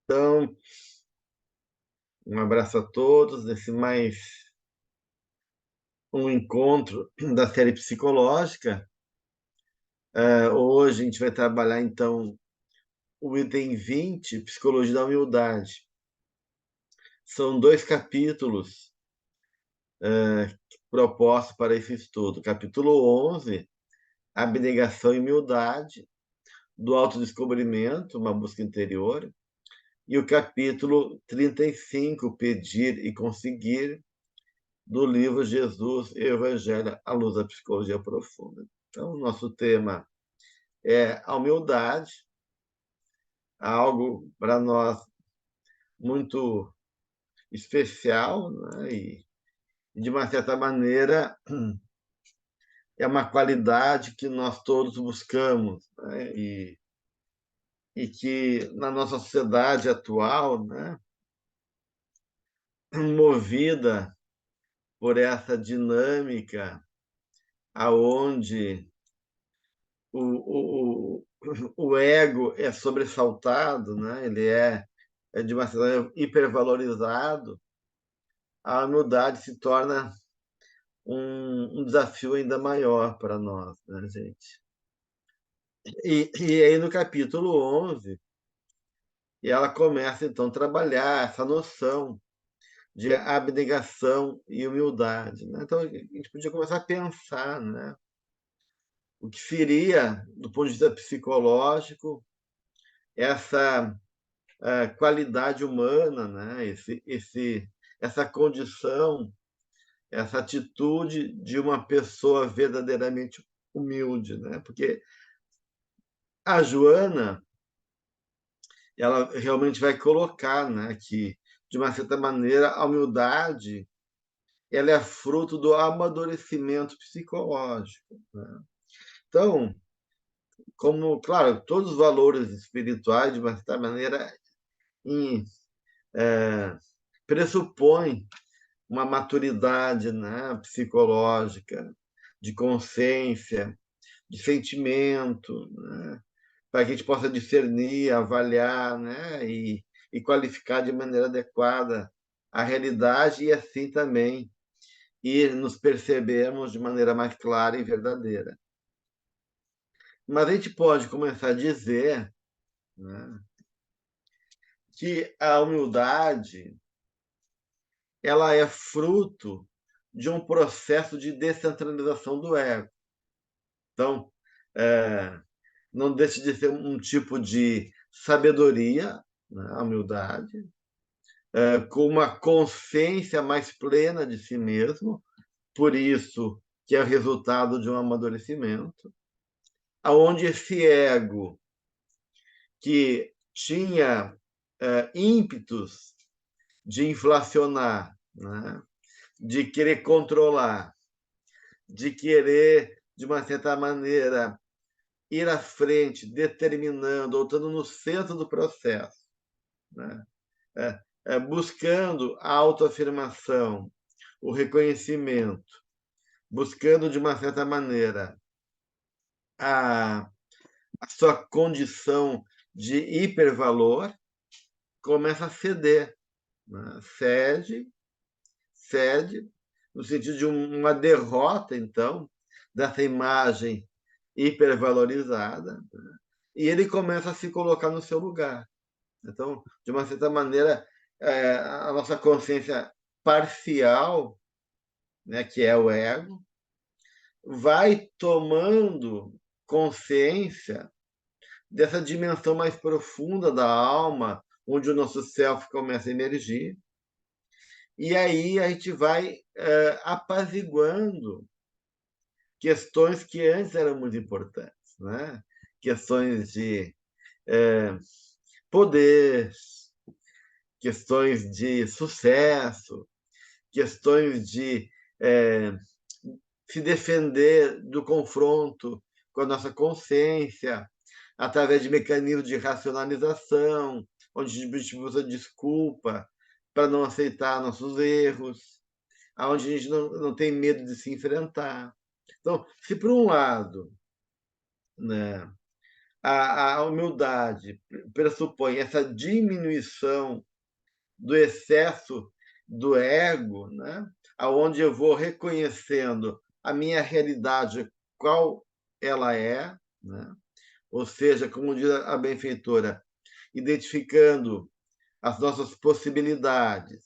Então, um abraço a todos nesse mais um encontro da série psicológica. Hoje a gente vai trabalhar, então, o item 20, Psicologia da Humildade. São 2 capítulos propostos para esse estudo. Capítulo 11, Abnegação e Humildade, do autodescobrimento, uma busca interior. E o capítulo 35, Pedir e Conseguir, do livro Jesus e o Evangelho à Luz da Psicologia Profunda. Então, o nosso tema é a humildade, algo para nós muito especial, né? E, de uma certa maneira, é uma qualidade que nós todos buscamos, né? E que, na nossa sociedade atual, né? Movida por essa dinâmica aonde o ego é sobressaltado, né? Ele é de uma certa maneira hipervalorizado, a humildade se torna um desafio ainda maior para nós, né, gente? E aí no capítulo 11, ela começa então a trabalhar essa noção de abnegação e humildade, né? Então a gente podia começar a pensar, né? O que seria, do ponto de vista psicológico, essa qualidade humana, né? Essa condição, essa atitude de uma pessoa verdadeiramente humilde, né? Porque a Joana, ela realmente vai colocar, né, que de uma certa maneira a humildade ela é fruto do amadurecimento psicológico, né? Então, como, claro, todos os valores espirituais, de uma certa maneira, em, é, pressupõem uma maturidade, né, psicológica, de consciência, de sentimento, né, para que a gente possa discernir, avaliar, né, e qualificar de maneira adequada a realidade e assim também ir nos percebermos de maneira mais clara e verdadeira. Mas a gente pode começar a dizer, né, que a humildade ela é fruto de um processo de descentralização do ego. Então, é, não deixa de ser um tipo de sabedoria, né, a humildade, com uma consciência mais plena de si mesmo, por isso que é o resultado de um amadurecimento, aonde esse ego que tinha ímpetos de inflacionar, né, de querer controlar, de querer, de uma certa maneira, ir à frente, determinando, ou estando no centro do processo, né? Buscando a autoafirmação, o reconhecimento, buscando, de uma certa maneira, a, a sua condição de hipervalor, começa a ceder, né? Cede, no sentido de uma derrota, então, dessa imagem hipervalorizada, né? E ele começa a se colocar no seu lugar. Então, de uma certa maneira, a nossa consciência parcial, né, que é o ego, vai tomando consciência dessa dimensão mais profunda da alma, onde o nosso self começa a emergir, e aí a gente vai apaziguando questões que antes eram muito importantes, né? Questões de é, poder, questões de sucesso, questões de se defender do confronto com a nossa consciência, através de mecanismos de racionalização, onde a gente usa desculpa para não aceitar nossos erros, onde a gente não tem medo de se enfrentar. Então, se por um lado, né, A humildade pressupõe essa diminuição do excesso do ego, né? Aonde eu vou reconhecendo a minha realidade, qual ela é, né? Ou seja, como diz a benfeitora, identificando as nossas possibilidades,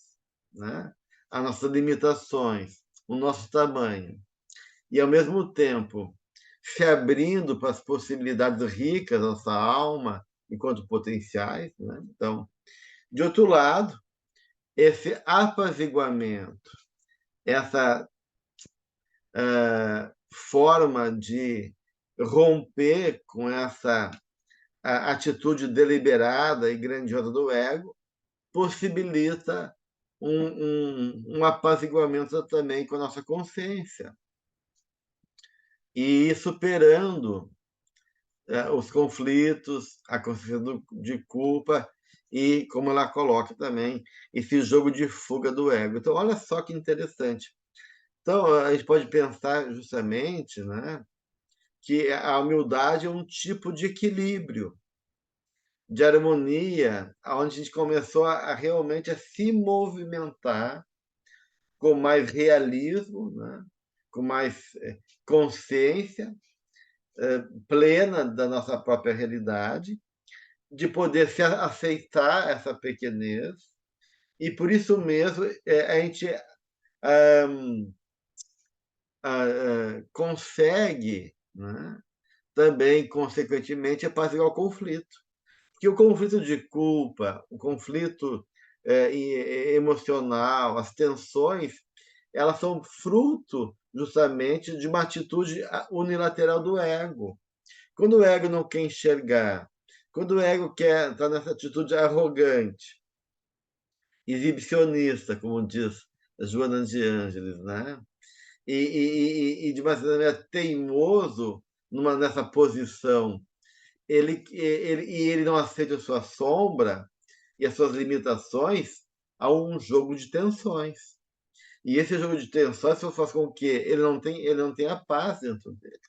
né? As nossas limitações, o nosso tamanho, e ao mesmo tempo se abrindo para as possibilidades ricas da nossa alma enquanto potenciais, né? Então, de outro lado, esse apaziguamento, essa forma de romper com essa atitude deliberada e grandiosa do ego, possibilita um apaziguamento também com a nossa consciência. E ir superando os conflitos, a consciência de culpa e, como ela coloca também, esse jogo de fuga do ego. Então, olha só que interessante. Então, a gente pode pensar justamente, né, que a humildade é um tipo de equilíbrio, de harmonia, onde a gente começou a realmente a se movimentar com mais realismo, né, com mais consciência plena da nossa própria realidade, de poder se aceitar essa pequenez, e por isso mesmo a gente consegue, né, também, consequentemente, apaziguar o conflito. Porque o conflito de culpa, o conflito emocional, as tensões, elas são fruto justamente de uma atitude unilateral do ego. Quando o ego não quer enxergar, quando o ego quer estar nessa atitude arrogante, exibicionista, como diz Joana de Ângeles, né? E de uma certa maneira teimoso nessa posição, ele não aceita a sua sombra e as suas limitações, há um jogo de tensões. E esse jogo de tensões faz com que ele não tenha paz dentro dele,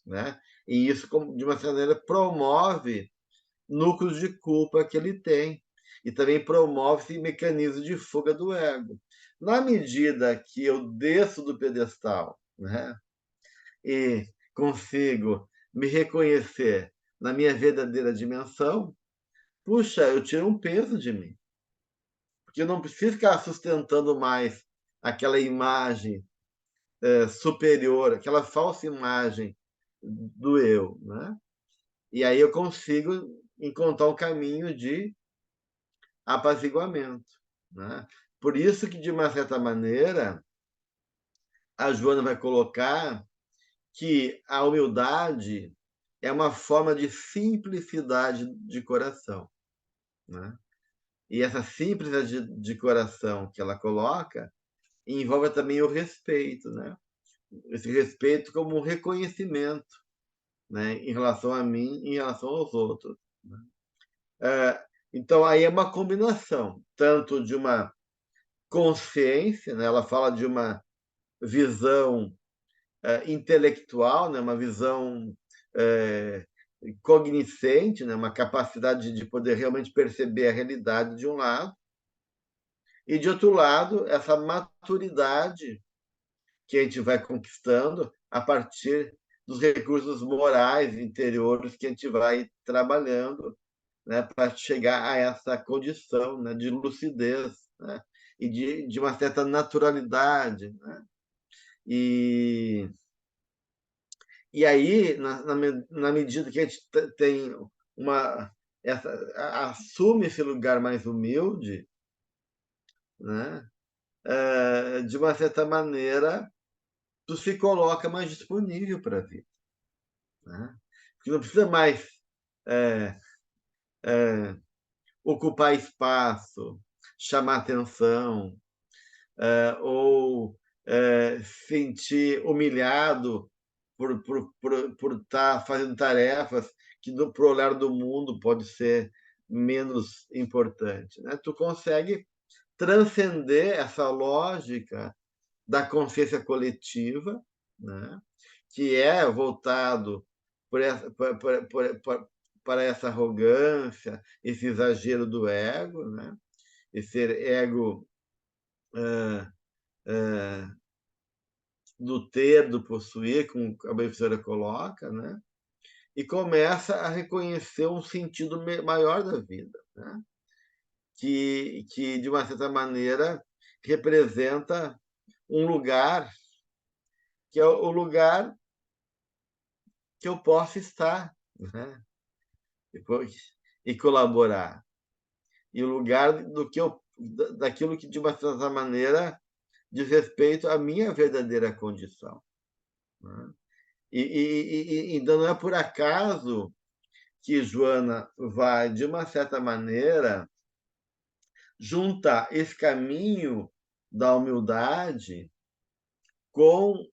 né? E isso, de uma certa maneira, promove núcleos de culpa que ele tem. E também promove esse mecanismo de fuga do ego. Na medida que eu desço do pedestal, né, e consigo me reconhecer na minha verdadeira dimensão, puxa, eu tiro um peso de mim. Porque eu não preciso ficar sustentando mais aquela imagem superior, aquela falsa imagem do eu, né? E aí eu consigo encontrar um caminho de apaziguamento, né? Por isso que, de uma certa maneira, a Joana vai colocar que a humildade é uma forma de simplicidade de coração, né? E essa simplicidade de coração que ela coloca envolve também o respeito, né? Esse respeito como um reconhecimento, né? Em relação a mim e em relação aos outros, né? Então, aí é uma combinação, tanto de uma consciência, né? Ela fala de uma visão intelectual, né? Uma visão é, cognoscente, né? Uma capacidade de poder realmente perceber a realidade de um lado, e de outro lado, essa maturidade que a gente vai conquistando a partir dos recursos morais interiores que a gente vai trabalhando, né, para chegar a essa condição, né, de lucidez, né, e de uma certa naturalidade, né? E, e aí, na medida que a gente tem uma essa, assume esse lugar mais humilde, né, de uma certa maneira, tu se coloca mais disponível para a vida, né? Porque não precisa mais é, é, ocupar espaço, chamar atenção, ou sentir humilhado por estar fazendo tarefas que, para o olhar do mundo, pode ser menos importante, né? Tu consegue transcender essa lógica da consciência coletiva, né, que é voltado para essa arrogância, esse exagero do ego, né? Esse ego do ter, do possuir, como a professora coloca, né? E começa a reconhecer um sentido maior da vida, né? Que, de uma certa maneira, representa um lugar que é o lugar que eu posso estar, né? E colaborar. E o lugar daquilo que, de uma certa maneira, diz respeito à minha verdadeira condição, né? Então, não é por acaso que Joana vai, de uma certa maneira, juntar esse caminho da humildade com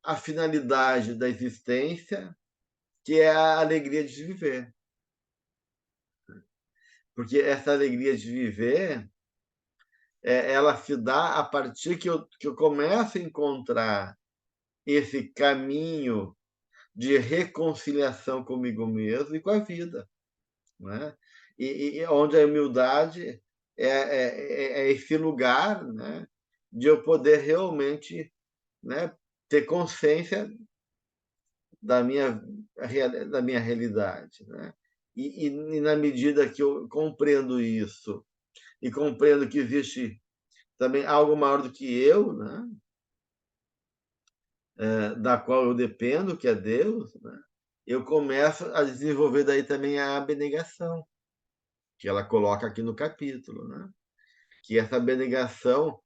a finalidade da existência, que é a alegria de viver. Porque essa alegria de viver, ela se dá a partir que eu começo a encontrar esse caminho de reconciliação comigo mesmo e com a vida, né? E onde a humildade é esse lugar, né, de eu poder realmente, né, ter consciência da da minha realidade, né? E na medida que eu compreendo isso e compreendo que existe também algo maior do que eu, né, da qual eu dependo, que é Deus, né, eu começo a desenvolver daí também a abnegação, que ela coloca aqui no capítulo, né? Que essa abnegação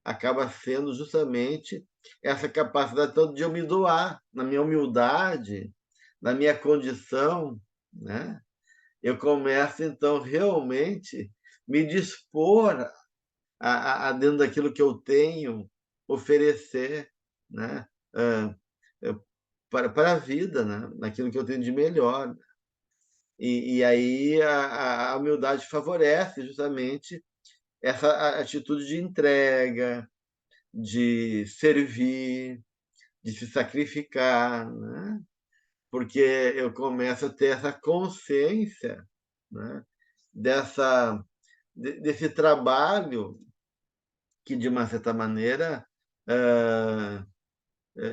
acaba sendo justamente essa capacidade tanto de eu me doar, na minha humildade, na minha condição, né? Eu começo, então, realmente me dispor dentro daquilo que eu tenho, oferecer, né? Para a vida, né? Naquilo que eu tenho de melhor. E aí a humildade favorece justamente essa atitude de entrega, de servir, de se sacrificar, né? Porque eu começo a ter essa consciência, né? Desse trabalho que, de uma certa maneira,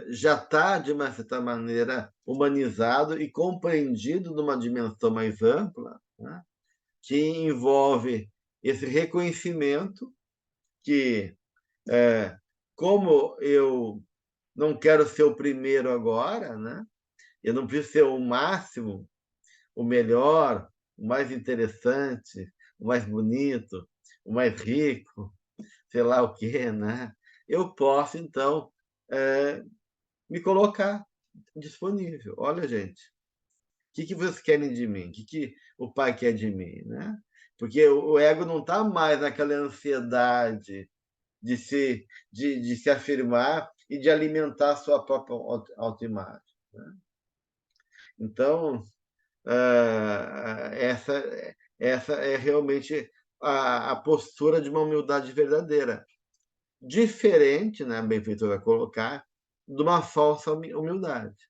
já está, de uma certa maneira, humanizado e compreendido numa dimensão mais ampla, né? Que envolve esse reconhecimento que, como eu não quero ser o primeiro agora, né? Eu não preciso ser o máximo, o melhor, o mais interessante, o mais bonito, o mais rico, sei lá o quê, né? Eu posso, então, me colocar disponível. Olha, gente, o que vocês querem de mim? O que o pai quer de mim, né? Porque o ego não está mais naquela ansiedade de se afirmar e de alimentar a sua própria autoimagem, né? Então, essa, essa é realmente a postura de uma humildade verdadeira. Diferente, né, a benfeitora vai colocar, de uma falsa humildade.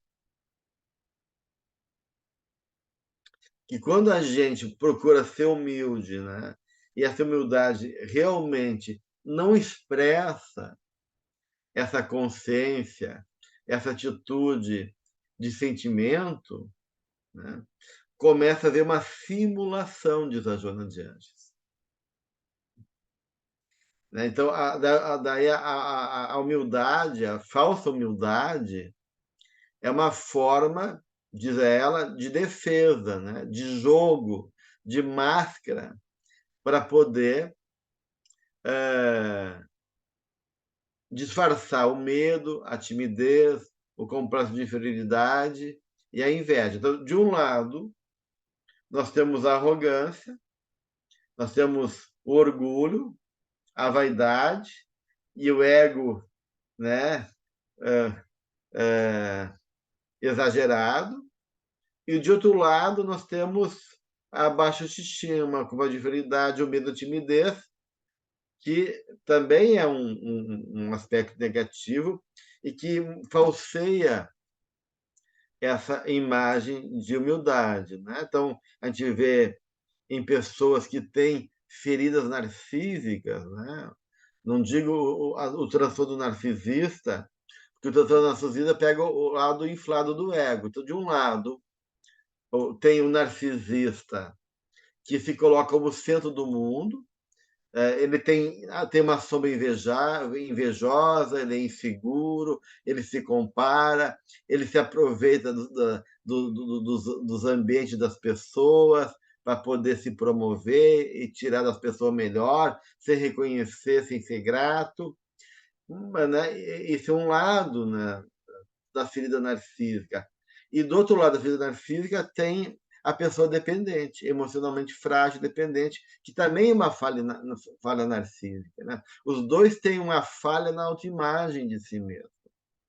Que quando a gente procura ser humilde, né, e essa humildade realmente não expressa essa consciência, essa atitude de sentimento, né, começa a haver uma simulação, diz a Joana de Anjos. Né? Então, daí a humildade, a falsa humildade, é uma forma, diz ela, de defesa, né? De jogo, de máscara, para poder disfarçar o medo, a timidez, o complexo de inferioridade e a inveja. Então, de um lado, nós temos a arrogância, nós temos o orgulho, a vaidade e o ego, né, exagerado. E, de outro lado, nós temos a baixa autoestima, como a inferioridade, o medo, a timidez, que também é um aspecto negativo e que falseia essa imagem de humildade, né? Então, a gente vê em pessoas que têm feridas narcísicas, né? Não digo o transtorno narcisista, porque o transtorno narcisista pega o lado inflado do ego. Então, de um lado, tem o narcisista que se coloca como centro do mundo, ele tem uma sombra invejosa, ele é inseguro, ele se compara, ele se aproveita dos ambientes das pessoas para poder se promover e tirar das pessoas o melhor, sem reconhecer, sem ser grato. Mas, né, esse é um lado, né, da ferida narcísica. E do outro lado da ferida narcísica tem a pessoa dependente, emocionalmente frágil, dependente, que também é uma falha narcísica. Né? Os dois têm uma falha na autoimagem de si mesmo.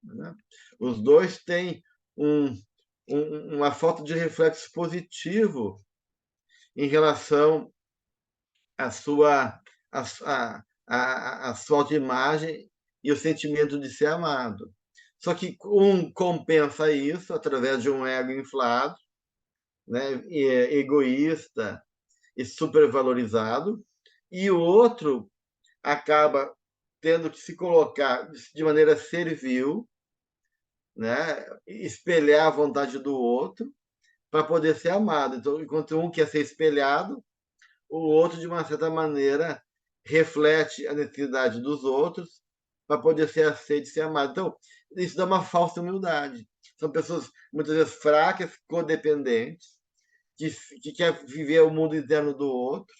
Né? Os dois têm um, uma falta de reflexo positivo em relação à sua, à sua autoimagem e o sentimento de ser amado. Só que um compensa isso através de um ego inflado, né, egoísta e supervalorizado, e o outro acaba tendo que se colocar de maneira servil, né, espelhar a vontade do outro para poder ser amado. Então, enquanto um quer ser espelhado, o outro, de uma certa maneira, reflete a necessidade dos outros para poder ser aceito e ser amado. Então, isso dá uma falsa humildade. São pessoas, muitas vezes, fracas, codependentes, que, que quer viver o mundo interno do outro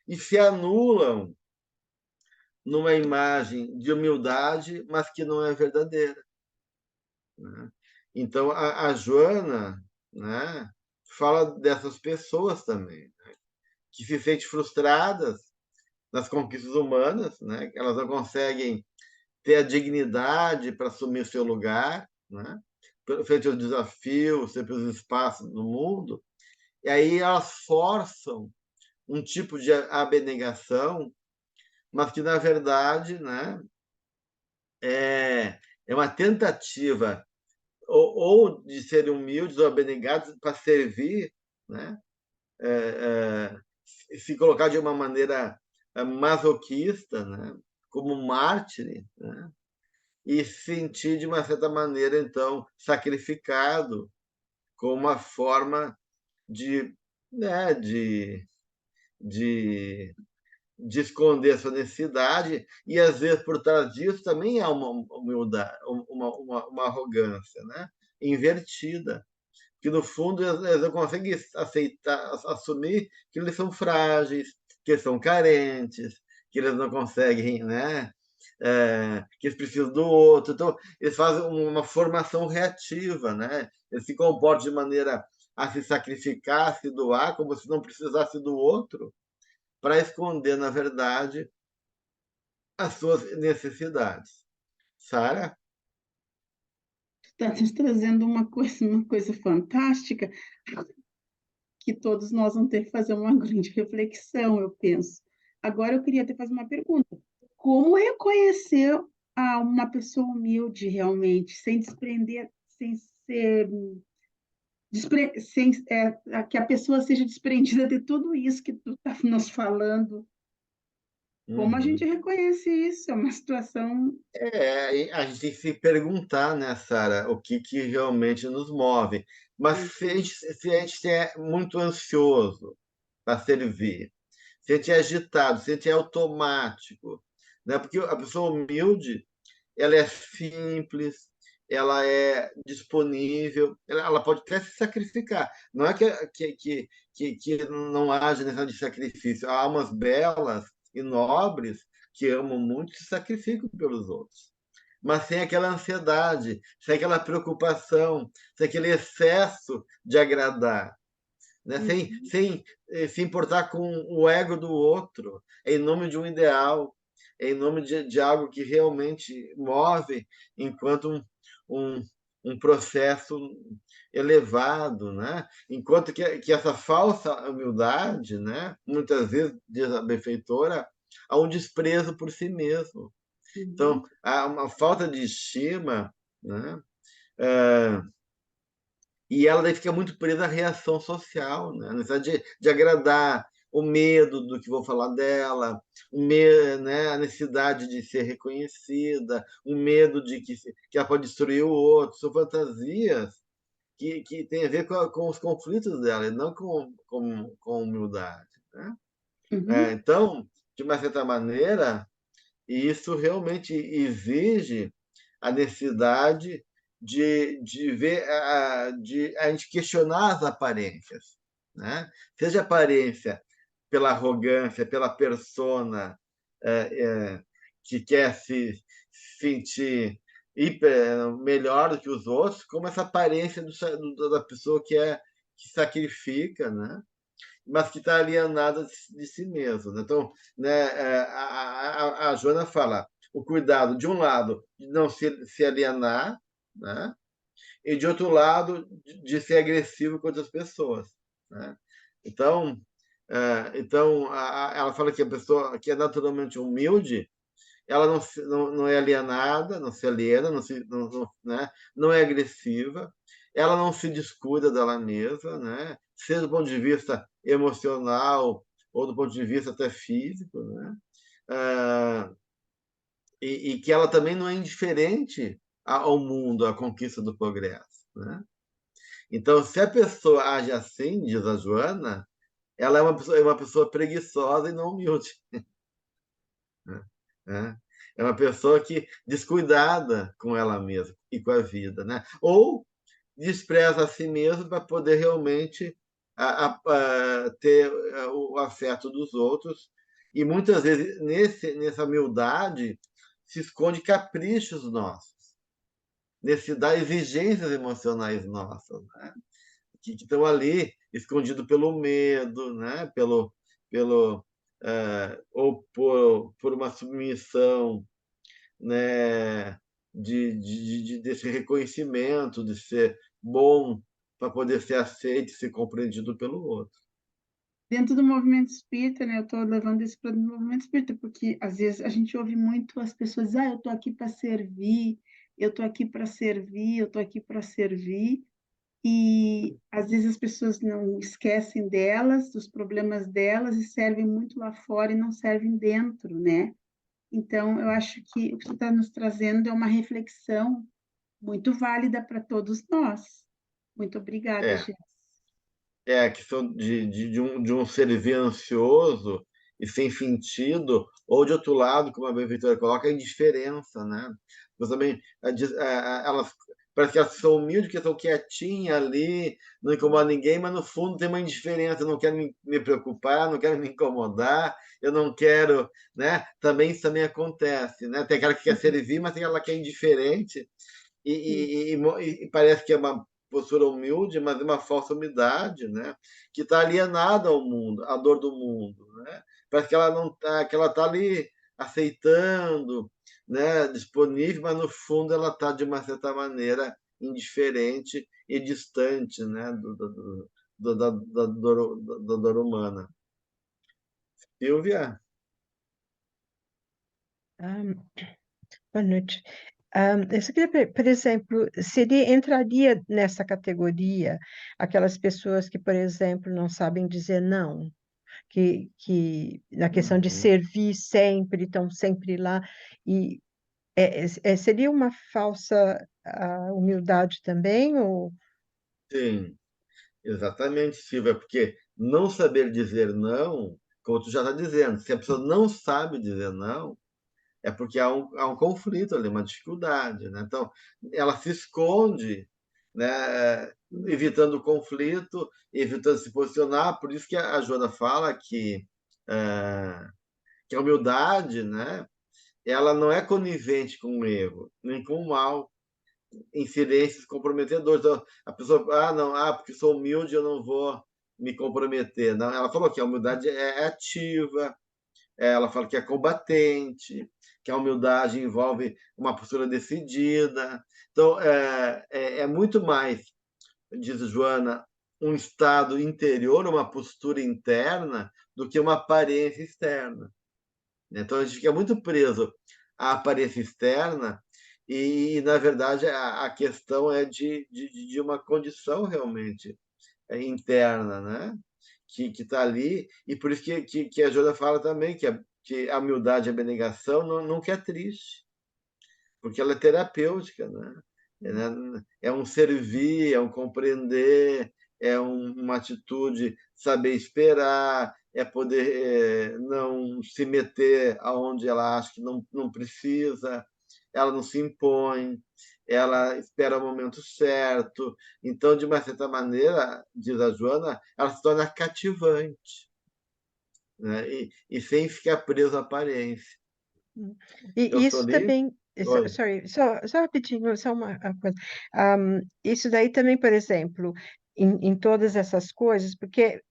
e se anulam numa imagem de humildade, mas que não é verdadeira. Né? Então, a Joana, né, fala dessas pessoas também, né, que se sentem frustradas nas conquistas humanas, né? Elas não conseguem ter a dignidade para assumir seu lugar, né? Frente aos desafios, sempre os espaços do mundo, e aí elas forçam um tipo de abnegação, mas que, na verdade, né, é uma tentativa ou de serem humildes ou abnegados para servir, né? Se colocar de uma maneira masoquista, né? Como mártir, né? E sentir, de uma certa maneira, então, sacrificado como uma forma de, né, de, de esconder a sua necessidade, e às vezes por trás disso também há uma humildade, uma arrogância, né? Invertida, que no fundo eles não conseguem aceitar, assumir que eles são frágeis, que eles são carentes, que eles não conseguem, né? Que eles precisam do outro. Então, eles fazem uma formação reativa, né? Eles se comportam de maneira a se sacrificar, a se doar, como se não precisasse do outro, para esconder, na verdade, as suas necessidades. Sara? Está nos trazendo uma coisa fantástica, que todos nós vamos ter que fazer uma grande reflexão, eu penso. Agora eu queria te fazer uma pergunta. Como reconhecer uma pessoa humilde realmente, sem desprender, sem ser, sem, que a pessoa seja desprendida de tudo isso que tu está nos falando? Como a gente Uhum. reconhece isso? É uma situação. A gente tem que se perguntar, né, Sara, o que realmente nos move. Mas Uhum, se a gente é muito ansioso para servir, se a gente é agitado, se a gente é automático, né? Porque a pessoa humilde, ela é simples, ela é disponível, ela pode até se sacrificar. Não é que não haja necessidade de sacrifício. Há almas belas e nobres que amam muito e se sacrificam pelos outros. Mas sem aquela ansiedade, sem aquela preocupação, sem aquele excesso de agradar, né? uhum, Sem se importar com o ego do outro, em nome de um ideal, em nome de algo que realmente move enquanto um, um processo elevado, né? Enquanto que essa falsa humildade, né, muitas vezes, diz a benfeitora, há um desprezo por si mesmo. Então, uhum. há uma falta de estima, né? E ela daí fica muito presa à reação social, né? A necessidade de agradar, o medo do que vou falar dela, né? A necessidade de ser reconhecida, o medo de que ela pode destruir o outro. São fantasias que têm a ver com os conflitos dela, e não com humildade. Né? Uhum. Então, de uma certa maneira, isso realmente exige a necessidade de ver, de a gente questionar as aparências, né? Seja aparência pela arrogância, pela persona que quer se sentir melhor do que os outros, como essa aparência da pessoa que sacrifica, né? Mas que está alienada de si mesmo. Né? Então, né, a Joana fala o cuidado, de um lado, de não se alienar, né? E, de outro lado, de ser agressivo com outras pessoas. Né? Então, ela fala que a pessoa que é naturalmente humilde, ela não é alienada, não se aliena, né? Não é agressiva, ela não se descuida dela mesma, né? Seja do ponto de vista emocional ou do ponto de vista até físico, né? Ah, e que ela também não é indiferente ao mundo, à conquista do progresso, né? Então, se a pessoa age assim, diz a Joana, ela é uma pessoa preguiçosa e não humilde. Né? É uma pessoa que descuidada com ela mesma e com a vida, né? Ou despreza a si mesmo para poder realmente ter o afeto dos outros. E muitas vezes nessa humildade se esconde caprichos nossos, necessidades, exigências emocionais nossas, né? Que estão ali escondido pelo medo, né? Pelo ou por uma submissão, né, desse reconhecimento, de ser bom para poder ser aceito e ser compreendido pelo outro. Dentro do movimento espírita, né, eu estou levando isso para o movimento espírita, porque às vezes a gente ouve muito as pessoas dizer, eu estou aqui para servir, eu estou aqui para servir, eu estou aqui para servir, e às vezes as pessoas não esquecem delas, dos problemas delas, e servem muito lá fora e não servem dentro, né? Então, eu acho que o que você está nos trazendo é uma reflexão muito válida para todos nós. Muito obrigada, É, Jéssica. é a questão de um servir ansioso e sem sentido, ou de outro lado, como a Benfeitora coloca, a indiferença, né? Mas também elas parece que elas são humildes, que são quietinhas ali, não incomodam ninguém, mas no fundo tem uma indiferença, eu não quero me preocupar, não quero me incomodar, eu não quero, né? Também isso também acontece, né? Tem aquela que quer servir, mas tem aquela que é indiferente, Sim. e parece que é uma postura humilde, mas é uma falsa humildade, né? Que está alienada ao mundo, à dor do mundo, né? Parece que ela não tá, que ela está ali aceitando, né? Disponível, mas no fundo ela está de uma certa maneira indiferente e distante, né? Da dor humana. Silvia? Ah, boa noite. Eu só queria, por exemplo, entraria nessa categoria aquelas pessoas que, por exemplo, não sabem dizer não, que na questão de Uhum. servir sempre, estão sempre lá, e seria uma falsa humildade também, ou... Sim. Exatamente, Silvia, porque não saber dizer não, como tu já está dizendo, se a pessoa não sabe dizer não, é porque há um conflito ali, uma dificuldade, né? Então, ela se esconde, né? Evitando o conflito, evitando se posicionar. Por isso que a Joana fala eh, que a humildade, né? Ela não é conivente com o erro, nem com o mal, em silêncios comprometedores. Então, a pessoa, não, porque sou humilde, eu não vou me comprometer. Não, ela falou que a humildade é ativa, ela fala que é combatente, que a humildade envolve uma postura decidida. Então, é muito mais, diz Joana, um estado interior, uma postura interna, do que uma aparência externa. Então, a gente fica muito preso à aparência externa na verdade, a questão é de uma condição realmente interna, né? Que está ali, e por isso que a Júlia fala também que a humildade e a abnegação nunca é triste, porque ela é terapêutica, né? É um servir, é um compreender, uma atitude, saber esperar, é poder não se meter aonde ela acha que não precisa, ela não se impõe, ela espera o momento certo. Então, de uma certa maneira, diz a Joana, ela se torna cativante, né? E sem ficar preso à aparência. Eu E sou isso livre? também, Oi. sorry, só rapidinho, só uma coisa. Isso daí também, por exemplo, em todas essas coisas, porque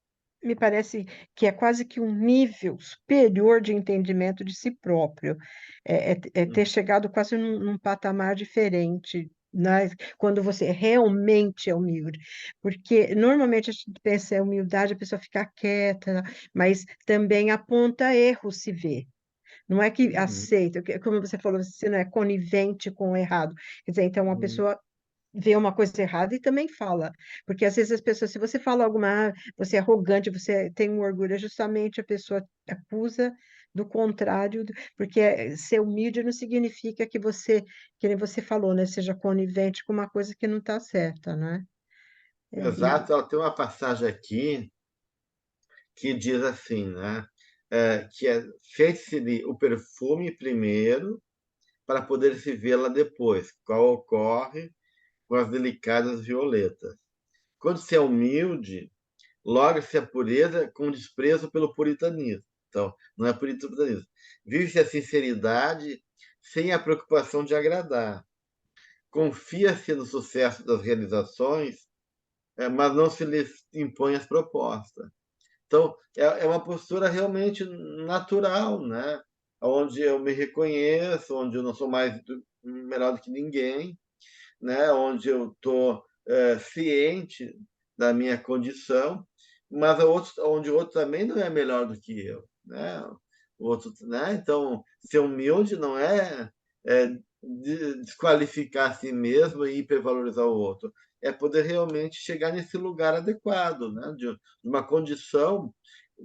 me parece que é quase que um nível superior de entendimento de si próprio, é ter chegado quase num patamar diferente, né? Quando você realmente é humilde, porque normalmente a gente pensa em humildade, a pessoa fica quieta, mas também aponta erros se vê. Não é que Uhum. aceita, como você falou, você não é conivente com o errado. Quer dizer, então uma Uhum. pessoa vê uma coisa errada e também fala. Porque às vezes as pessoas, se você fala alguma, você é arrogante, você tem um orgulho, é justamente a pessoa acusa do contrário, porque ser humilde não significa que você, que nem você falou, né, seja conivente com uma coisa que não está certa, né? Exato, ela tem uma passagem aqui que diz assim, né? Que é feito-se-lhe o perfume primeiro para poder se vê-la depois, qual ocorre com as delicadas violetas. Quando se é humilde, logra-se a pureza com desprezo pelo puritanismo. Então, não é puritanismo. Vive-se a sinceridade sem a preocupação de agradar. Confia-se no sucesso das realizações, mas não se lhes impõe as propostas. Então, é uma postura realmente natural, né? Onde eu me reconheço, onde eu não sou melhor do que ninguém, né? Onde eu estou ciente da minha condição, mas onde o outro também não é melhor do que eu, né? O outro, né? Então, ser humilde não é desqualificar a si mesmo e hipervalorizar o outro. É poder realmente chegar nesse lugar adequado, né? De uma condição,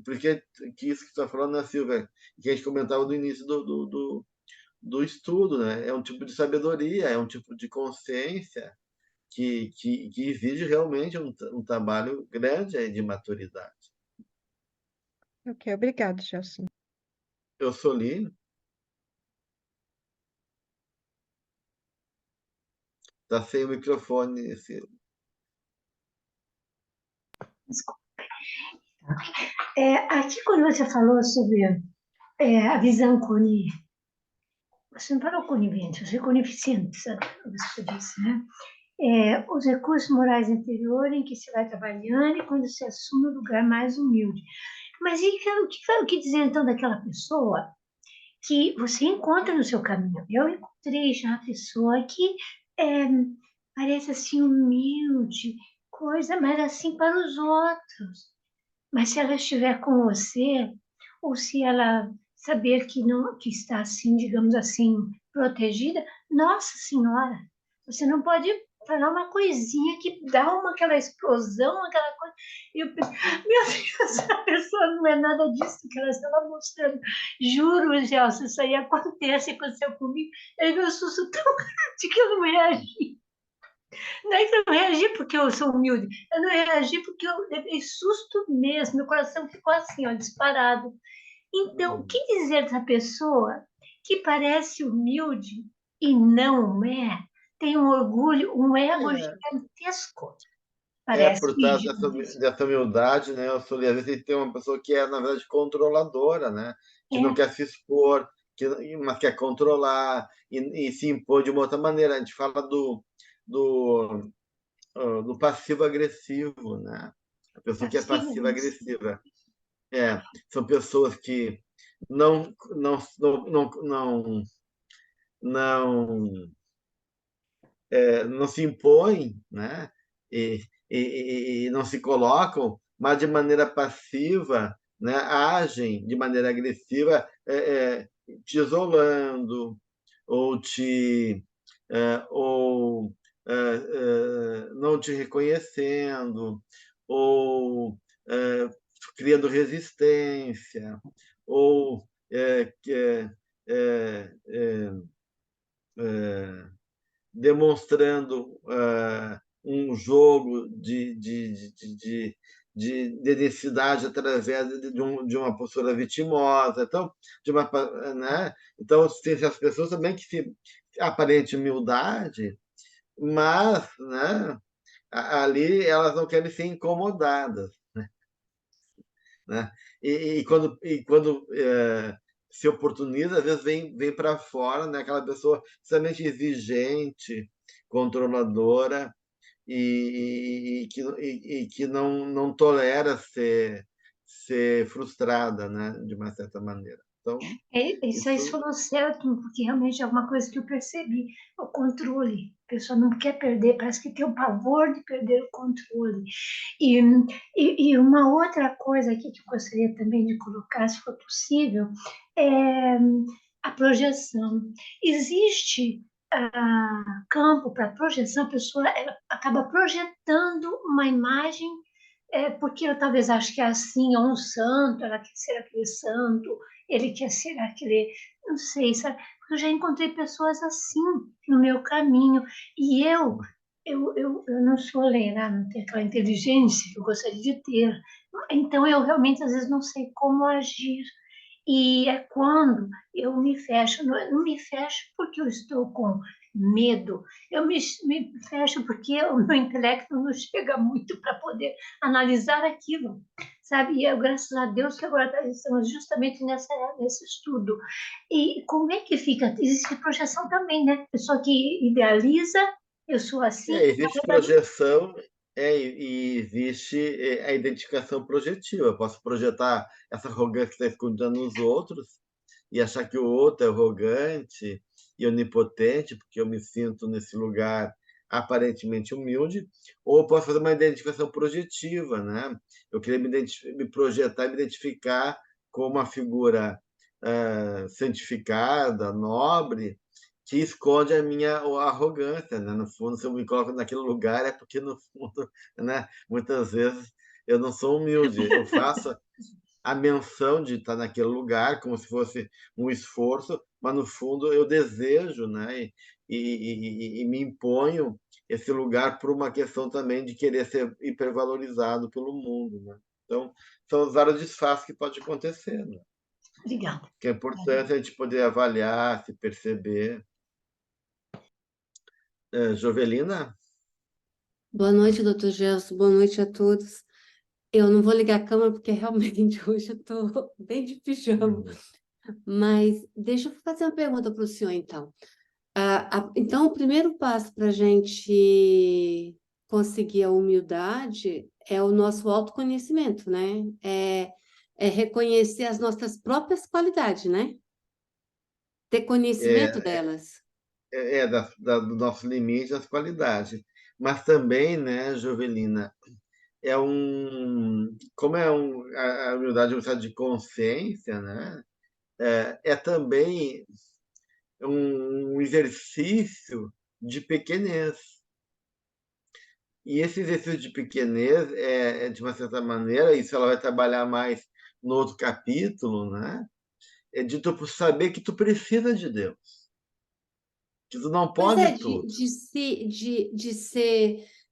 porque que isso que você está falando, né, Silvia, que a gente comentava no início do estudo, né? É um tipo de sabedoria, é um tipo de consciência que exige realmente um trabalho grande aí de maturidade. Ok, obrigada, Gelson. Eu sou Lino, tá sem o microfone, Silvia. Aqui, quando você falou sobre a visão você não falou conivente, você conivente, você disse, né? Os recursos morais interiores em que se vai trabalhando e quando se assume o lugar mais humilde. Mas o que dizer então daquela pessoa que você encontra no seu caminho? Eu encontrei já a pessoa que é, parece assim humilde, coisa, mas assim para os outros. Mas se ela estiver com você, ou se ela saber que não, que está assim, digamos assim, protegida, Nossa Senhora, você não pode falar uma coisinha que dá aquela explosão, aquela coisa. E eu penso, meu Deus, essa pessoa não é nada disso que ela estava mostrando. Juro, Gelson, isso aí aconteceu comigo. Eu me um susto tão grande que eu não reagi. Não é que eu não reagi porque eu sou humilde, eu não reagi porque eu levei susto mesmo, meu coração ficou assim, ó, disparado. Então, o que dizer dessa pessoa que parece humilde e não é? Tem um orgulho, um ego gigantesco. Parece Por trás gigantesco. dessa humildade, né, eu sou, às vezes tem uma pessoa que é, na verdade, controladora, né, que não É, quer se expor, mas quer controlar e se impor de uma outra maneira. A gente fala do, do passivo-agressivo, né? A pessoa que é passivo, passiva-agressiva. São pessoas que não, não, não, não, não, não, não se impõem, né? E, e não se colocam, mas de maneira passiva, né? Agem de maneira agressiva, te isolando ou te ou não te reconhecendo, ou criando resistência, ou demonstrando um jogo de densidade através de uma postura vitimosa. Então, né? Então, tem as pessoas também que se aparente humildade, mas, né, ali elas não querem ser incomodadas, né? E quando se oportuniza, às vezes vem para fora, né? Aquela pessoa extremamente exigente, controladora e que não tolera ser frustrada, né? De uma certa maneira. Então, Isso aí isso falou certo, porque realmente é uma coisa que eu percebi, o controle. A pessoa não quer perder, parece que tem o pavor de perder o controle. E, e uma outra coisa aqui que eu gostaria também de colocar, se for possível, é a projeção. Existe campo para projeção, a pessoa ela acaba projetando uma imagem porque eu talvez acho que é assim, ou um santo, ela quer ser aquele santo, ele quer ser aquele, não sei, sabe? Porque eu já encontrei pessoas assim no meu caminho, e eu não sou Lena, não tenho aquela inteligência que eu gostaria de ter, então eu realmente às vezes não sei como agir. E é quando eu me fecho, não me fecho porque eu estou com medo, eu me fecho porque o meu intelecto não chega muito para poder analisar aquilo, sabe? E eu, graças a Deus que agora estamos justamente nesse estudo. E como é que fica? Existe projeção também, né? Pessoa que idealiza, eu sou assim, na existe verdade, projeção e existe a identificação projetiva. Eu posso projetar essa arrogância que está escondida nos outros e achar que o outro é arrogante e onipotente, porque eu me sinto nesse lugar aparentemente humilde, ou eu posso fazer uma identificação projetiva, né? Eu queria me projetar e me identificar como uma figura santificada, nobre, que esconde a minha arrogância, né? No fundo, se eu me coloco naquele lugar é porque no fundo, né? Muitas vezes eu não sou humilde. Eu faço a menção de estar naquele lugar como se fosse um esforço, mas no fundo eu desejo, né? E me imponho esse lugar por uma questão também de querer ser hipervalorizado pelo mundo, né? Então, são os vários disfarces que pode acontecer, né? obrigada. Que é importante a gente poder avaliar, se perceber. Jovelina? Boa noite, doutor Gelson. Boa noite a todos. Eu não vou ligar a câmera porque realmente hoje eu estou bem de pijama. Mas deixa eu fazer uma pergunta para o senhor, então. Então, o primeiro passo para a gente conseguir a humildade é o nosso autoconhecimento, né? É reconhecer as nossas próprias qualidades, né? Ter conhecimento É, delas. do nosso limite, as qualidades. Mas também, né, Jovelina, como a humildade é um estado de consciência, né? É também um exercício de pequenez. E esse exercício de pequenez de uma certa maneira, isso ela vai trabalhar mais no outro capítulo, né? É de tu saber que tu precisa de Deus, que tu não Pois é, pode tudo.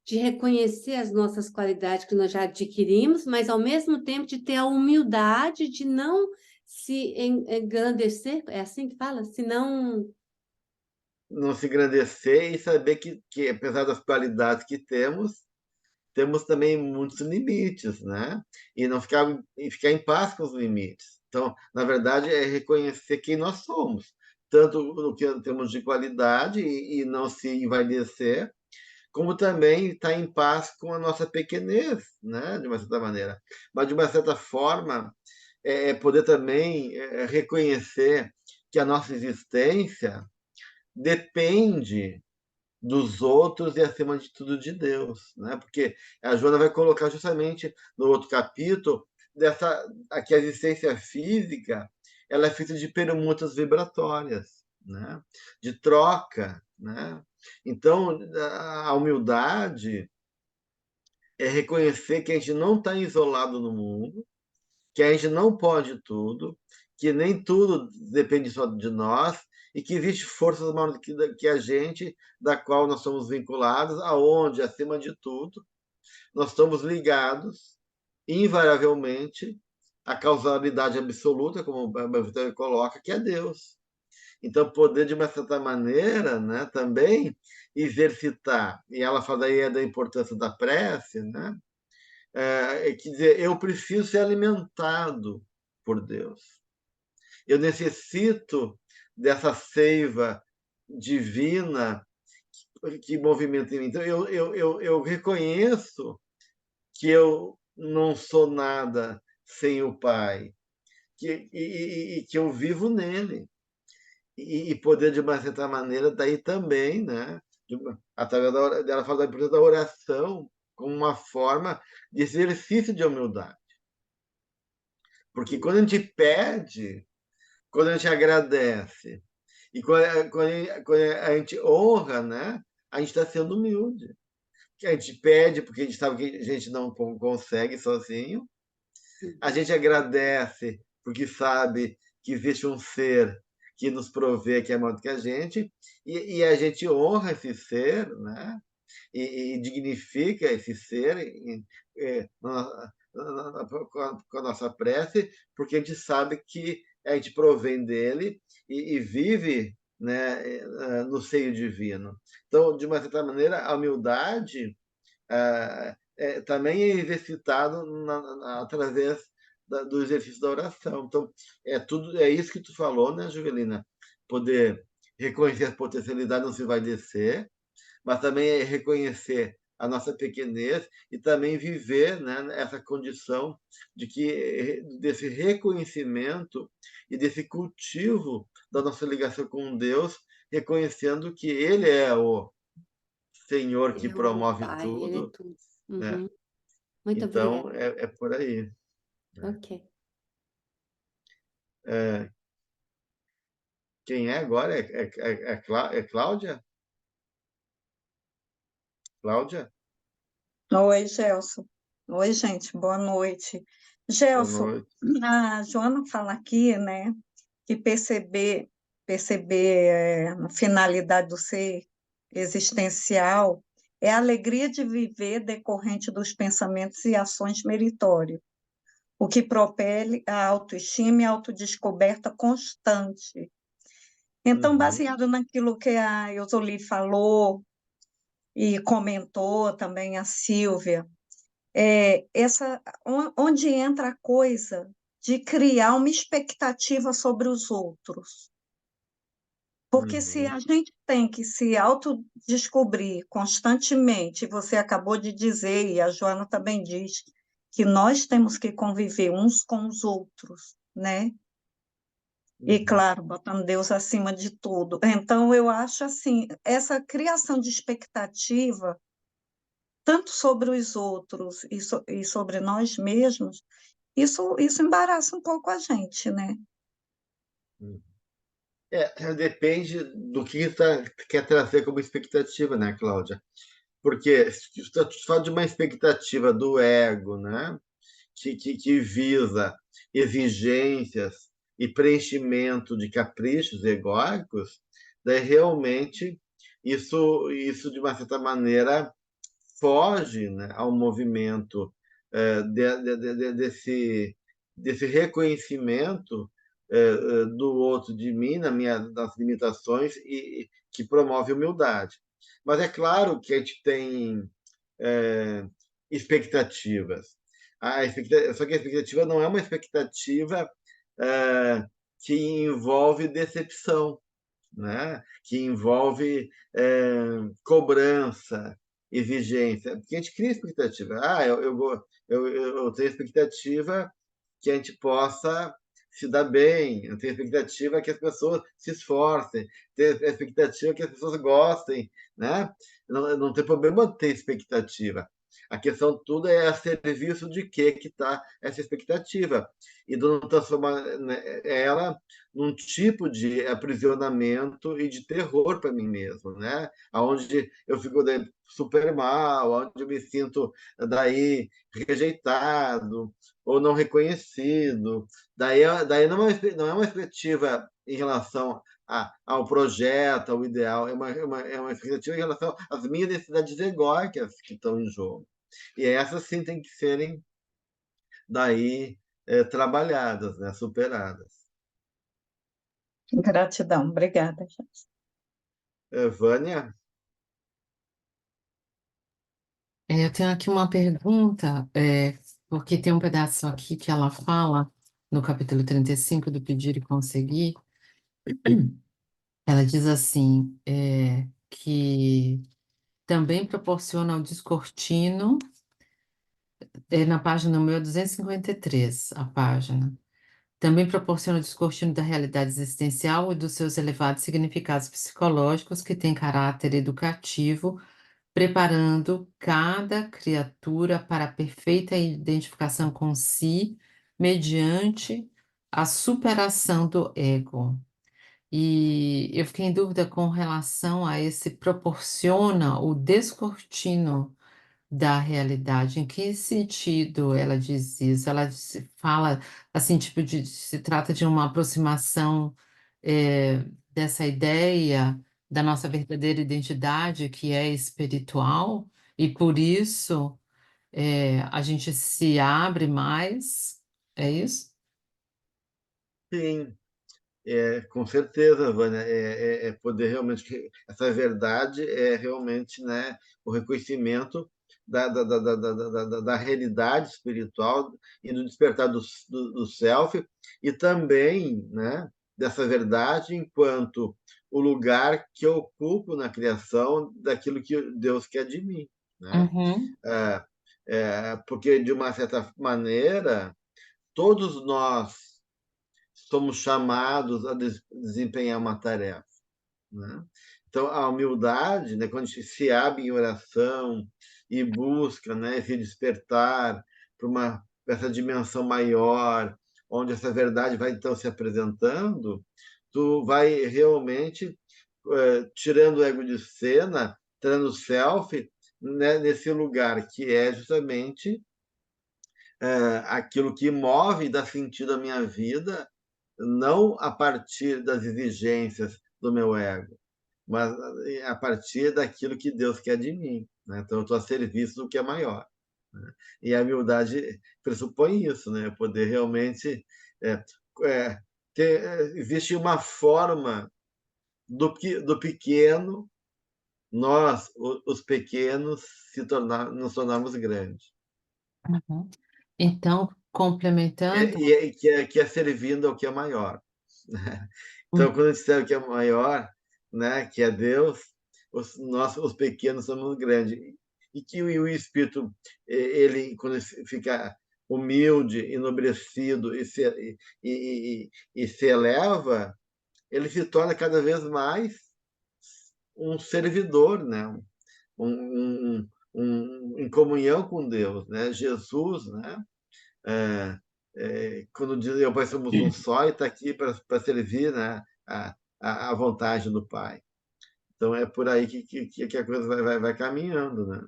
de reconhecer as nossas qualidades que nós já adquirimos, mas ao mesmo tempo de ter a humildade de não se engrandecer, é assim que fala? Se não. Não se engrandecer e saber que apesar das qualidades que temos também muitos limites, né? E ficar em paz com os limites. Então, na verdade, é reconhecer quem nós somos, tanto no que temos de qualidade e não se envaidecer, como também estar em paz com a nossa pequenez, né? De uma certa maneira. Mas, de uma certa forma, poder também reconhecer que a nossa existência depende dos outros e, acima de tudo, de Deus, né? Porque a Joana vai colocar justamente no outro capítulo aqui a existência física, ela é feita de permutas vibratórias, né? De troca, né? Então, a humildade é reconhecer que a gente não está isolado no mundo, que a gente não pode tudo, que nem tudo depende só de nós e que existe forças maiores que a gente, da qual nós somos vinculados, aonde, acima de tudo, nós estamos ligados, invariavelmente, à causalidade absoluta, como o Vitor coloca, que é Deus. Então, poder, de uma certa maneira, né, também exercitar, e ela fala aí da importância da prece, né? Quer dizer, eu preciso ser alimentado por Deus. Eu necessito dessa seiva divina que movimenta em mim. Então, eu reconheço que eu não sou nada sem o Pai, e que eu vivo nele. E poder, de uma certa maneira, daí também, né, através dela fala da importância da oração como uma forma de exercício de humildade. Porque quando a gente pede, quando a gente agradece, e quando a gente honra, né, a gente está sendo humilde. Que a gente pede porque a gente sabe que a gente não consegue sozinho. A gente agradece porque sabe que existe um ser que nos provê, que é maior do que a gente, e a gente honra esse ser, né? E dignifica esse ser com a nossa prece, porque a gente sabe que a gente provém dele e vive, né, no seio divino. Então, de uma certa maneira, a humildade também é exercitado através do exercício da oração. Então, é isso que tu falou, né, Juvelina? Poder reconhecer as potencialidades não se vai descer, mas também é reconhecer a nossa pequenez e também viver, né, essa condição desse reconhecimento e desse cultivo da nossa ligação com Deus, reconhecendo que Ele é o Senhor que Ele é o promove Pai, ele é tudo, tudo. né? Uhum. Muito obrigada. Então, é por aí. Né? Ok. Quem é agora? É Cláudia? Cláudia? Oi, Gelson. Oi, gente, boa noite. Boa Gelson, noite. a Joana fala aqui, né, que perceber a finalidade do ser existencial é a alegria de viver decorrente dos pensamentos e ações meritórios, o que propele a autoestima e a autodescoberta constante. Então, Uhum, baseado naquilo que a Eusoli falou e comentou também a Silvia, onde entra a coisa de criar uma expectativa sobre os outros. Porque se uhum, a gente tem que se autodescobrir constantemente, você acabou de dizer, e a Joana também diz, que nós temos que conviver uns com os outros, né? E, uhum, claro, botando Deus acima de tudo. Então, eu acho assim, essa criação de expectativa tanto sobre os outros e sobre nós mesmos, isso embaraça um pouco a gente, né? uhum. Depende do que você quer trazer como expectativa, né, Cláudia? Porque se tu fala de uma expectativa do ego, né, que visa exigências e preenchimento de caprichos egóicos, daí realmente isso de uma certa maneira foge, né, ao movimento desse reconhecimento do outro de mim, das limitações, e que promove humildade. Mas é claro que a gente tem é, expectativas. Só que a expectativa não é uma expectativa é, que envolve decepção, né? Que envolve cobrança, exigência. Porque a gente cria expectativa. Eu tenho expectativa que a gente possa se dar bem, eu tenho expectativa que as pessoas se esforcem, tenho expectativa que as pessoas gostem, né? Não tem problema ter expectativa. A questão tudo é a serviço de quê que está essa expectativa. E de não transformar, né, ela num tipo de aprisionamento e de terror para mim mesmo, né? Onde eu fico super mal, onde eu me sinto daí rejeitado ou não reconhecido. Daí não é uma expectativa em relação ao projeto, ao ideal, é uma expectativa em relação às minhas necessidades egóicas que estão em jogo. E essas sim têm que serem daí trabalhadas, né, superadas. Gratidão, obrigada, Jéssica. Vânia? Eu tenho aqui uma pergunta, porque tem um pedaço aqui que ela fala, no capítulo 35 do Pedir e Conseguir, ela diz assim, que também proporciona ao descortino, na página número 253, a página, também proporciona o descortino da realidade existencial e dos seus elevados significados psicológicos que têm caráter educativo, preparando cada criatura para a perfeita identificação com si, mediante a superação do ego. E eu fiquei em dúvida com relação a esse proporciona o descortino da realidade. Em que sentido ela diz isso? Fala assim, tipo, se trata de uma aproximação dessa ideia da nossa verdadeira identidade, que é espiritual, e por isso a gente se abre mais, é isso? Sim, com certeza, Vânia, é poder realmente, essa verdade é realmente, né, o reconhecimento da realidade espiritual e do despertar do self, e também, né, dessa verdade enquanto o lugar que eu ocupo na criação daquilo que Deus quer de mim, né? Uhum, Porque, de uma certa maneira, todos nós somos chamados a desempenhar uma tarefa, né? Então, a humildade, né, quando a gente se abre em oração e busca, né, se despertar para essa dimensão maior, onde essa verdade vai então se apresentando, tu vai realmente tirando o ego de cena, tirando o self, né, nesse lugar que é justamente aquilo que move e dá sentido à minha vida, não a partir das exigências do meu ego, mas a partir daquilo que Deus quer de mim, né? Então, eu estou a serviço do que é maior, né? E a humildade pressupõe isso, né? Poder realmente é, é, existe uma forma do pequeno, nós, os pequenos, nos tornarmos grandes. uhum. Então, complementando, Que é servindo ao que é maior, né? Então, hum, quando a gente serve o que é maior, né, que é Deus, os pequenos somos grandes. E que o Espírito, ele, quando ele fica humilde, enobrecido e se eleva, ele se torna cada vez mais um servidor, né? Em comunhão com Deus, né? Jesus, né? É, quando diz eu Pai somos um só e está aqui para servir, né, a vontade do Pai. Então é por aí que a coisa vai caminhando, né?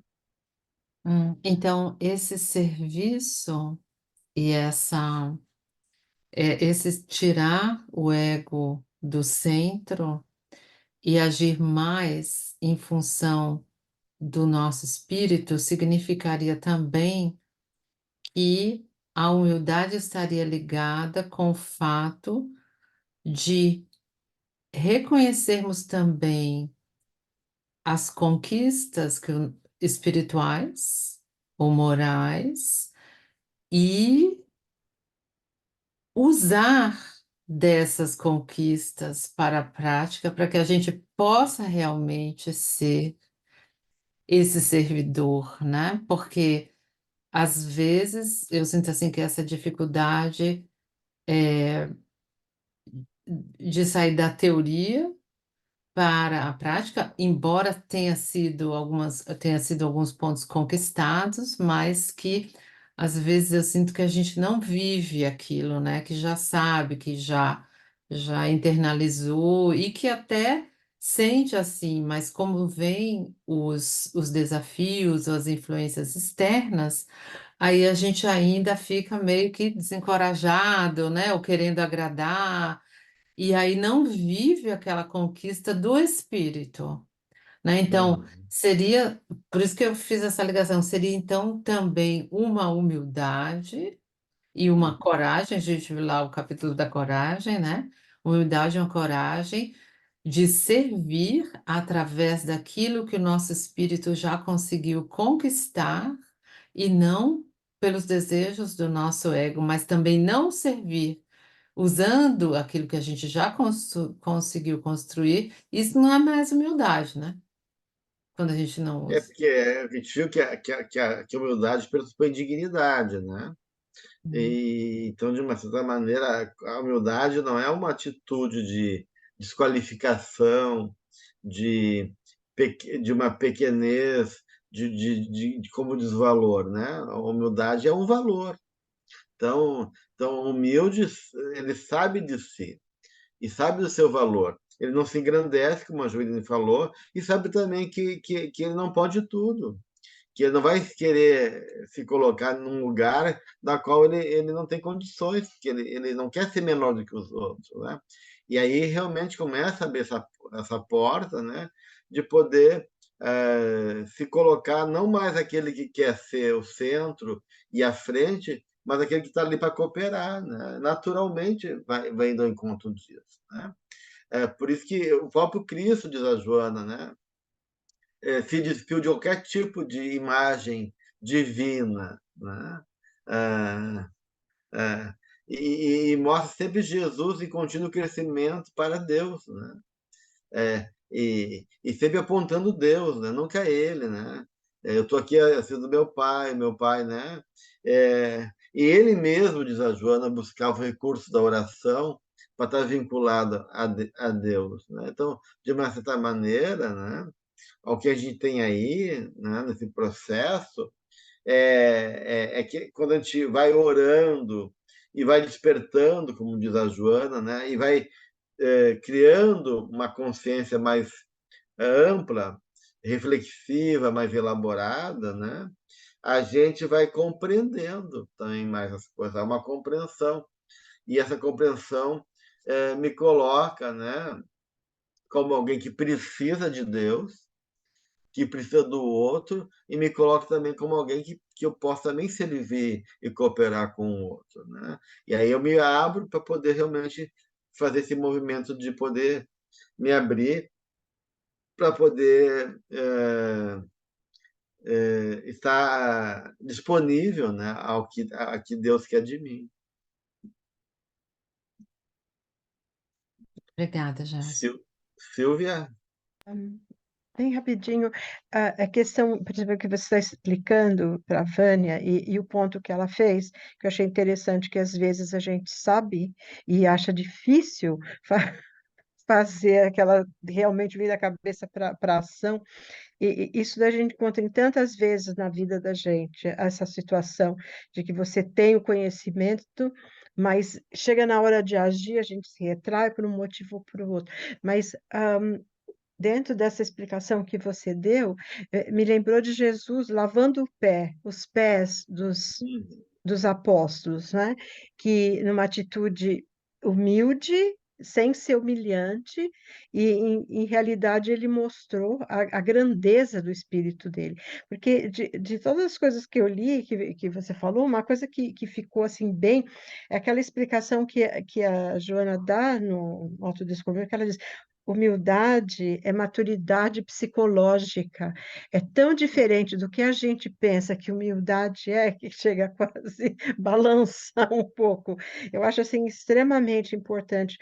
então esse serviço e esse tirar o ego do centro e agir mais em função do nosso espírito significaria também que a humildade estaria ligada com o fato de reconhecermos também as conquistas espirituais ou morais e usar dessas conquistas para a prática para que a gente possa realmente ser esse servidor, né? Porque às vezes eu sinto assim que essa dificuldade de sair da teoria para a prática, embora tenha sido alguns pontos conquistados, mas que às vezes eu sinto que a gente não vive aquilo, né? Que já sabe, que já internalizou e que até sente assim, mas como vem os desafios, as influências externas, aí a gente ainda fica meio que desencorajado, né? Ou querendo agradar, e aí não vive aquela conquista do espírito, né? Então, Uhum. seria, por isso que eu fiz essa ligação, seria então também uma humildade e uma coragem, a gente viu lá o capítulo da coragem, né? Humildade e uma coragem de servir através daquilo que o nosso espírito já conseguiu conquistar e não pelos desejos do nosso ego, mas também não servir usando aquilo que a gente já conseguiu construir. Isso não é mais humildade, né? Quando a gente não É usa. porque a gente viu que a humildade pressupõe dignidade, né? Uhum. E, então, de uma certa maneira, a humildade não é uma atitude de desqualificação, de, de uma pequenez, de como desvalor, né? A humildade é um valor. Então, humilde, ele sabe de si e sabe do seu valor. Ele não se engrandece, como a Juliane falou, e sabe também que ele não pode tudo, que ele não vai querer se colocar num lugar da qual ele não tem condições, que ele não quer ser menor do que os outros, né? E aí realmente começa a abrir essa porta, né, de poder se colocar não mais aquele que quer ser o centro e a frente, mas aquele que está ali para cooperar, né? Naturalmente vai indo ao encontro disso, né? Por isso que o próprio Cristo, diz a Joana, né, se despiu de qualquer tipo de imagem divina, né? Ah, ah, e mostra sempre Jesus em contínuo crescimento para Deus, né? E sempre apontando Deus, né? Nunca ele, né? Eu estou aqui assim, do meu pai, né? E ele mesmo, diz a Joana, buscava o recurso da oração para estar vinculado a Deus, né? Então, de uma certa maneira, né? Ao que a gente tem aí, né, nesse processo, é que quando a gente vai orando e vai despertando, como diz a Joana, né, e vai criando uma consciência mais ampla, reflexiva, mais elaborada, né, a gente vai compreendendo também mais as coisas, há uma compreensão. E essa compreensão me coloca, né, como alguém que precisa de Deus, que precisa do outro, e me coloco também como alguém que eu possa também servir e cooperar com o outro, né? E aí eu me abro para poder realmente fazer esse movimento de poder me abrir para poder estar disponível, né, a que Deus quer de mim. Obrigada, Jéssica. Silvia? Bem rapidinho, a questão, por exemplo, que você está explicando para a Vânia e o ponto que ela fez, que eu achei interessante, que às vezes a gente sabe e acha difícil fazer aquela realmente vir da cabeça para a ação, e isso a gente encontra em tantas vezes na vida da gente, essa situação de que você tem o conhecimento, mas chega na hora de agir, a gente se retrai por um motivo ou por outro. Mas dentro dessa explicação que você deu, me lembrou de Jesus lavando os pés dos apóstolos, né? Que numa atitude humilde, sem ser humilhante, e em realidade ele mostrou a grandeza do espírito dele. Porque de todas as coisas que eu li, que você falou, uma coisa que ficou assim bem, é aquela explicação que a Joana dá no Autodescobrimento, que ela diz: humildade é maturidade psicológica. É tão diferente do que a gente pensa que humildade é, que chega a quase balançar um pouco. Eu acho assim extremamente importante,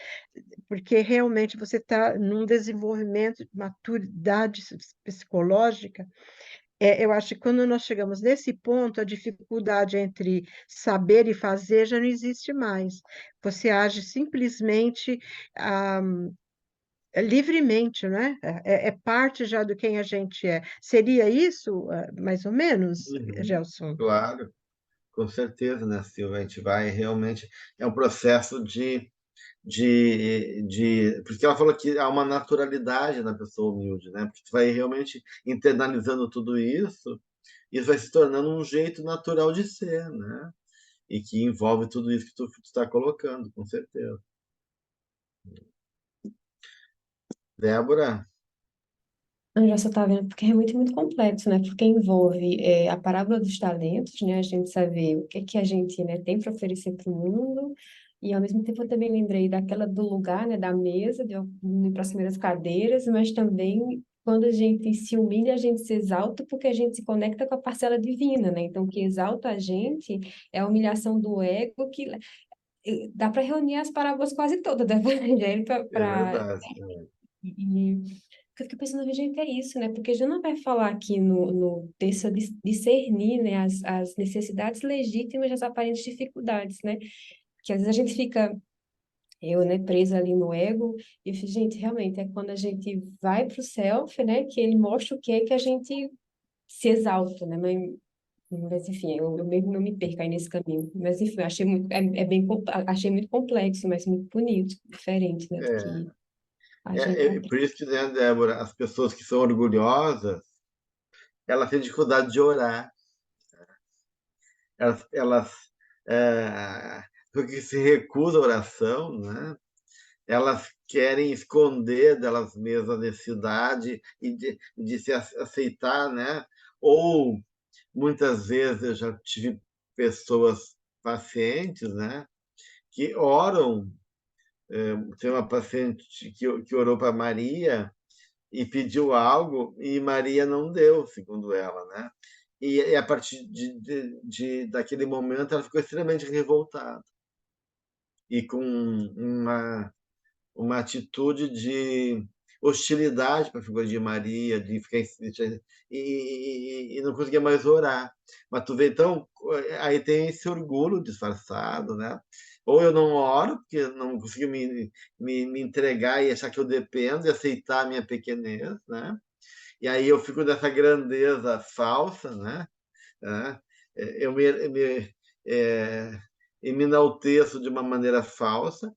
porque realmente você está num desenvolvimento de maturidade psicológica. Eu acho que quando nós chegamos nesse ponto, a dificuldade entre saber e fazer já não existe mais. Você age simplesmente ah, livremente, né? É parte já do quem a gente é. Seria isso, mais ou menos, Uhum. Gelson? Claro, com certeza, né, Silvia? A gente vai realmente. É um processo porque ela falou que há uma naturalidade na pessoa humilde, né? Porque tu vai realmente internalizando tudo isso vai se tornando um jeito natural de ser, né? E que envolve tudo isso que tu está colocando, com certeza. Débora? Eu já só está vendo, porque é muito, muito complexo, né? Porque envolve a parábola dos talentos, né? A gente saber o que que a gente, né, tem para oferecer para o mundo, e ao mesmo tempo eu também lembrei daquela do lugar, né, da mesa, de eu ir para as primeiras cadeiras, mas também quando a gente se humilha, a gente se exalta porque a gente se conecta com a parcela divina, né? Então, o que exalta a gente é a humilhação do ego que dá para reunir as parábolas quase todas do Evangelho É para verdade. eu fico pensando, gente, é isso, né? Porque já não vai falar aqui no texto de discernir, né, as necessidades legítimas das aparentes dificuldades, né? Que às vezes a gente fica, eu, né, presa ali no ego, e eu fico, gente, realmente é quando a gente vai para o self, né, que ele mostra o que é que a gente se exalta, né? Mas enfim, eu mesmo não me perco aí nesse caminho. Mas enfim, eu achei muito, achei muito complexo, mas muito bonito, diferente, né, do É, que a gente por compreende. isso que, né, Débora, as pessoas que são orgulhosas, elas têm dificuldade de orar. Elas porque se recusam à oração, né? Elas querem esconder delas mesmas a necessidade e de se aceitar, né? Ou muitas vezes eu já tive pessoas pacientes, né? Que oram. Tem uma paciente que orou para Maria e pediu algo e Maria não deu, segundo ela, né? E a partir daquele momento ela ficou extremamente revoltada e com uma atitude de hostilidade para a figura de Maria, de ficar e não conseguia mais orar. Mas tu vê, então, aí tem esse orgulho disfarçado, né? Ou eu não oro, porque não consigo me entregar e achar que eu dependo e aceitar a minha pequenez, né? E aí eu fico nessa grandeza falsa, né? Eu é, me enalteço de uma maneira falsa,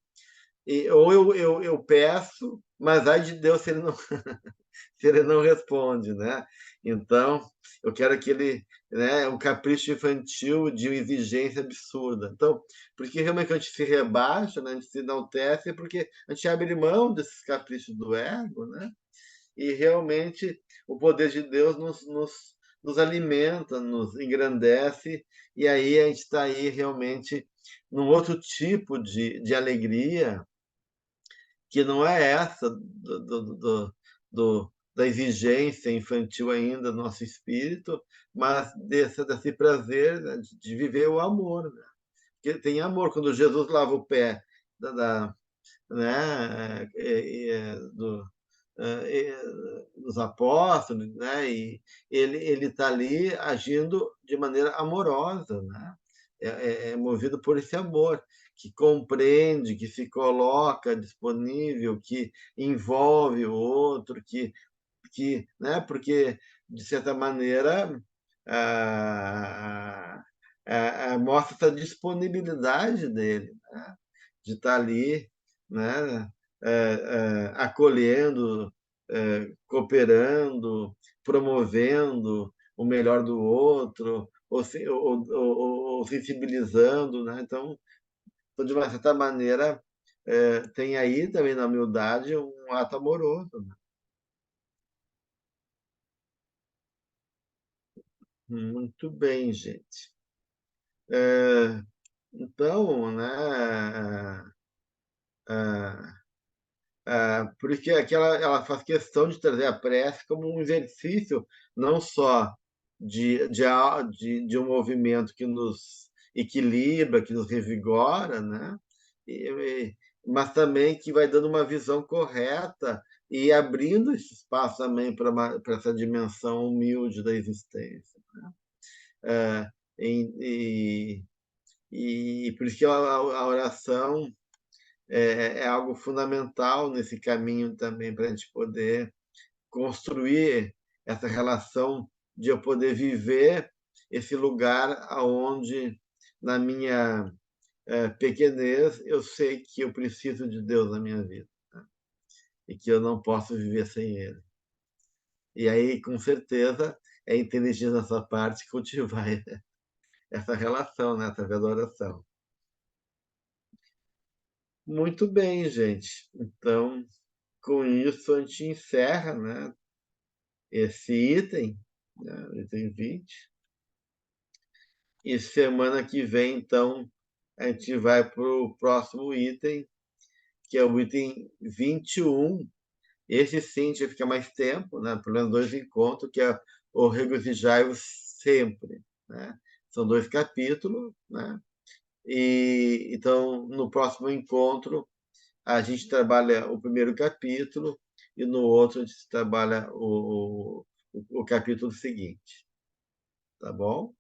ou eu peço, mas ai de Deus se ele não, se ele não responde, né? Então, eu quero que ele, né, um capricho infantil de uma exigência absurda. Então, porque realmente a gente se rebaixa, né, a gente se enaltece, porque a gente abre mão desses caprichos do ego, né? E realmente o poder de Deus nos alimenta, nos engrandece, e aí a gente está aí realmente num outro tipo de alegria, que não é essa da exigência infantil ainda do nosso espírito, mas desse prazer, né, de viver o amor. Né? Porque tem amor. Quando Jesus lava o pé né, dos apóstolos, né? E ele está ali agindo de maneira amorosa, né? É movido por esse amor que compreende, que se coloca disponível, que envolve o outro, né? Porque de certa maneira mostra essa disponibilidade dele, né? De estar ali, né? Acolhendo, cooperando, promovendo o melhor do outro, ou sensibilizando, né? Então, de uma certa maneira, tem aí também na humildade um ato amoroso. Né? Muito bem, gente. Então, né? Porque ela faz questão de trazer a prece como um exercício não só de um movimento que nos equilibra, que nos revigora, né? Mas também que vai dando uma visão correta e abrindo esse espaço também para essa dimensão humilde da existência. É, e, e por isso que a oração é algo fundamental nesse caminho também para a gente poder construir essa relação de eu poder viver esse lugar aonde, na minha pequenez, eu sei que eu preciso de Deus na minha vida, né? E que eu não posso viver sem Ele. E aí, com certeza, é inteligente nessa parte cultivar essa relação, né? Essa adoração. Muito bem, gente. Então, com isso, a gente encerra, né, esse item, né, o item 20. E semana que vem, então, a gente vai para o próximo item, que é o item 21. Esse sim, a gente fica mais tempo, né? Pelo menos 2 encontros, que é o Regozijai-vos sempre, né? São 2 capítulos, né? E então, no próximo encontro, a gente trabalha o primeiro capítulo e no outro a gente trabalha o capítulo seguinte. Tá bom?